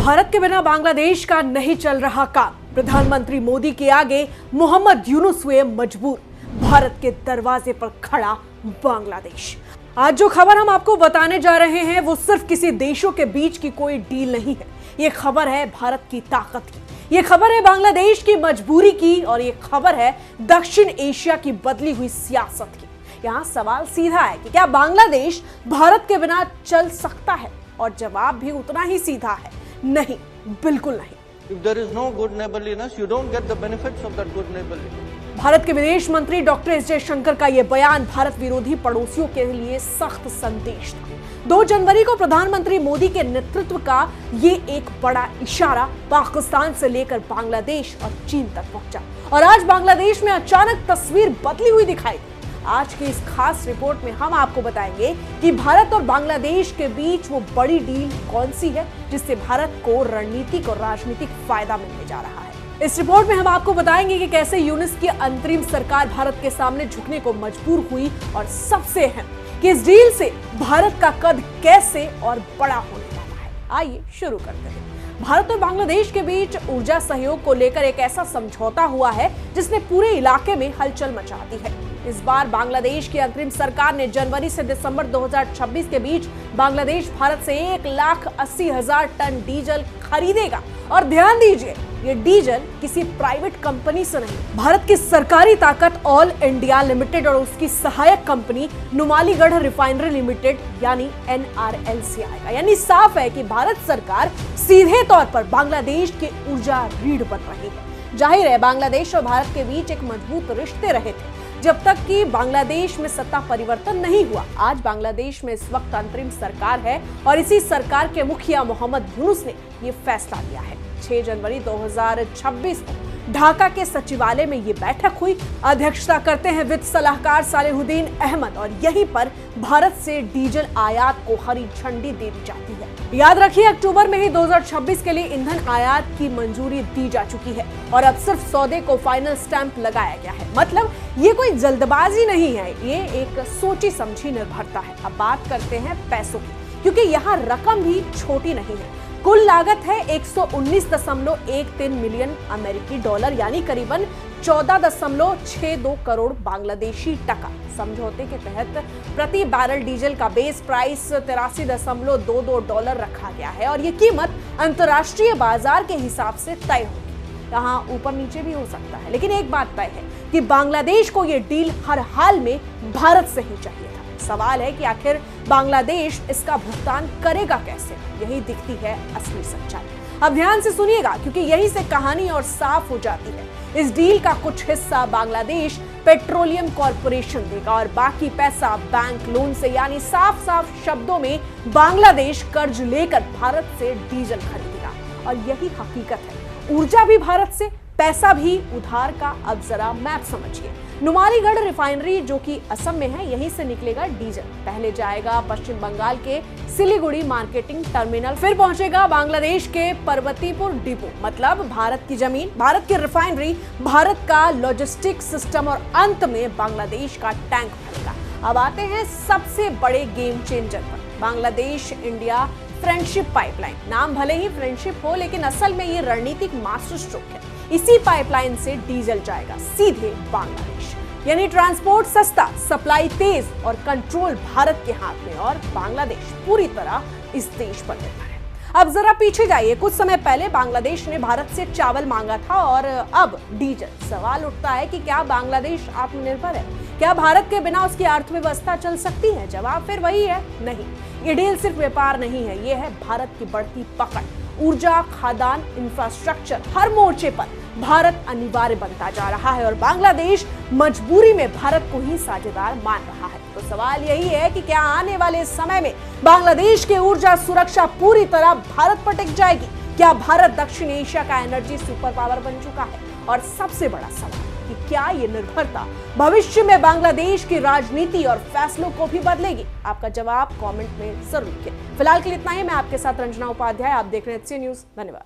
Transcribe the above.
भारत के बिना बांग्लादेश का नहीं चल रहा काम। प्रधानमंत्री मोदी के आगे मोहम्मद यूनुस हुए मजबूर। भारत के दरवाजे पर खड़ा बांग्लादेश। आज जो खबर हम आपको बताने जा रहे हैं वो सिर्फ किसी देशों के बीच की कोई डील नहीं है। ये खबर है भारत की ताकत की, ये खबर है बांग्लादेश की मजबूरी की, और ये खबर है दक्षिण एशिया की बदली हुई सियासत की। यहाँ सवाल सीधा है कि क्या बांग्लादेश भारत के बिना चल सकता है? और जवाब भी उतना ही सीधा है, नहीं, बिल्कुल नहीं। If there is no good neighborliness, you don't get the benefits of that good neighborliness. Bharat के विदेश मंत्री डॉक्टर एस जयशंकर का यह बयान भारत विरोधी पड़ोसियों के लिए सख्त संदेश था। 2 जनवरी को प्रधानमंत्री मोदी के नेतृत्व का ये एक बड़ा इशारा पाकिस्तान से लेकर बांग्लादेश और चीन तक पहुंचा, और आज बांग्लादेश में अचानक तस्वीर बदली हुई दिखाई दी। आज की इस खास रिपोर्ट में हम आपको बताएंगे कि भारत और बांग्लादेश के बीच वो बड़ी डील कौन सी है जिससे भारत को रणनीतिक और राजनीतिक फायदा मिलने जा रहा है। इस रिपोर्ट में हम आपको बताएंगे कि कैसे यूनुस की अंतरिम सरकार भारत के सामने झुकने को मजबूर हुई, और सबसे अहम कि इस डील से भारत का कद कैसे और बड़ा होने वाला है। आइए शुरू करते हैं। भारत और बांग्लादेश के बीच ऊर्जा सहयोग को लेकर एक ऐसा समझौता हुआ है जिसने पूरे इलाके में हलचल मचा दी है। इस बार बांग्लादेश की अंतरिम सरकार ने जनवरी से दिसंबर 2026 के बीच बांग्लादेश भारत से 1,80,000 टन डीजल खरीदेगा। और ध्यान दीजिए, ये डीजल किसी प्राइवेट कंपनी से नहीं, भारत की सरकारी ताकत ऑल इंडिया लिमिटेड और उसकी सहायक कंपनी नुमालीगढ़ रिफाइनरी लिमिटेड यानी NRL से आएगा। यानी साफ है कि भारत सरकार सीधे तौर पर बांग्लादेश के ऊर्जा रीढ़ बन रही है। जाहिर है, बांग्लादेश और भारत के बीच एक मजबूत रिश्ते रहे थे जब तक कि बांग्लादेश में सत्ता परिवर्तन नहीं हुआ। आज बांग्लादेश में इस वक्त अंतरिम सरकार है, और इसी सरकार के मुखिया मोहम्मद यूनुस ने ये फैसला लिया है। 6 जनवरी 2026 को ढाका के सचिवालय में ये बैठक हुई। अध्यक्षता करते हैं वित्त सलाहकार सालेहुद्दीन अहमद, और यहीं पर भारत से डीजल आयात को हरी झंडी दे दी जाती है। याद रखिए, अक्टूबर में ही 2026 के लिए ईंधन आयात की मंजूरी दी जा चुकी है, और अब सिर्फ सौदे को फाइनल स्टैंप लगाया गया है। मतलब ये कोई जल्दबाजी नहीं है, ये एक सोची समझी निर्भरता है। अब बात करते हैं पैसों की, क्योंकि यहाँ रकम भी छोटी नहीं है। कुल लागत है 119.13 मिलियन अमेरिकी डॉलर, यानी करीबन 14.62 करोड़ बांग्लादेशी टका। समझौते के तहत प्रति बैरल डीजल का बेस प्राइस $83.22 रखा गया है, और ये कीमत अंतर्राष्ट्रीय बाजार के हिसाब से तय होगी। यहाँ ऊपर नीचे भी हो सकता है, लेकिन एक बात तय है कि बांग्लादेश को ये डील हर हाल में भारत से ही चाहिए था। सवाल है कि आखिर बांग्लादेश इसका भुगतान करेगा कैसे? यही दिखती है असली सच्चाई। अब ध्यान से सुनिएगा, क्योंकि यहीं से कहानी और साफ हो जाती है। इस डील का कुछ हिस्सा बांग्लादेश पेट्रोलियम कॉर्पोरेशन देगा, और बाकी पैसा बैंक लोन से, यानी साफ साफ शब्दों में बांग्लादेश कर्ज लेकर भारत से डीजल खरीदेगा। और यही हकीकत है, ऊर्जा भी भारत से, पैसा भी उधार का। अब जरा मैप समझिए। नुमालीगढ़ रिफाइनरी जो कि असम में है, यहीं से निकलेगा डीजल। पहले जाएगा पश्चिम बंगाल के सिलीगुड़ी मार्केटिंग टर्मिनल, फिर पहुंचेगा बांग्लादेश के पर्वतीपुर डिपो। मतलब भारत की जमीन, भारत की रिफाइनरी, भारत का लॉजिस्टिक सिस्टम, और अंत में बांग्लादेश का टैंक भरेगा। अब आते हैं सबसे बड़े गेम चेंजर पर, बांग्लादेश इंडिया फ्रेंडशिप पाइपलाइन। नाम भले ही फ्रेंडशिप हो, लेकिन असल में ये रणनीतिक मास्टर स्ट्रोक है। इसी पाइपलाइन से डीजल जाएगा सीधे बांग्लादेश, यानी ट्रांसपोर्ट सस्ता, सप्लाई तेज, और कंट्रोल भारत के हाथ में, और बांग्लादेश पूरी तरह इस देश पर निर्भर है। अब जरा पीछे जाइए। कुछ समय पहले बांग्लादेश ने भारत से चावल मांगा था, और अब डीजल। सवाल उठता है कि क्या बांग्लादेश आत्मनिर्भर है? क्या भारत के बिना उसकी अर्थव्यवस्था चल सकती है? जवाब फिर वही है, नहीं। ये डील सिर्फ व्यापार नहीं है, ये है भारत की बढ़ती पकड़। ऊर्जा, खाद्यान्न, इंफ्रास्ट्रक्चर, हर मोर्चे पर भारत अनिवार्य बनता जा रहा है, और बांग्लादेश मजबूरी में भारत को ही साझेदार मान रहा है। तो सवाल यही है कि क्या आने वाले समय में बांग्लादेश की ऊर्जा सुरक्षा पूरी तरह भारत पर टिक जाएगी? क्या भारत दक्षिण एशिया का एनर्जी सुपर पावर बन चुका है? और सबसे बड़ा सवाल कि क्या ये निर्भरता भविष्य में बांग्लादेश की राजनीति और फैसलों को भी बदलेगी? आपका जवाब कमेंट में जरूर लिखिए। फिलहाल के लिए इतना ही। मैं आपके साथ रंजना उपाध्याय, आप देख रहे हैं HC न्यूज़। धन्यवाद।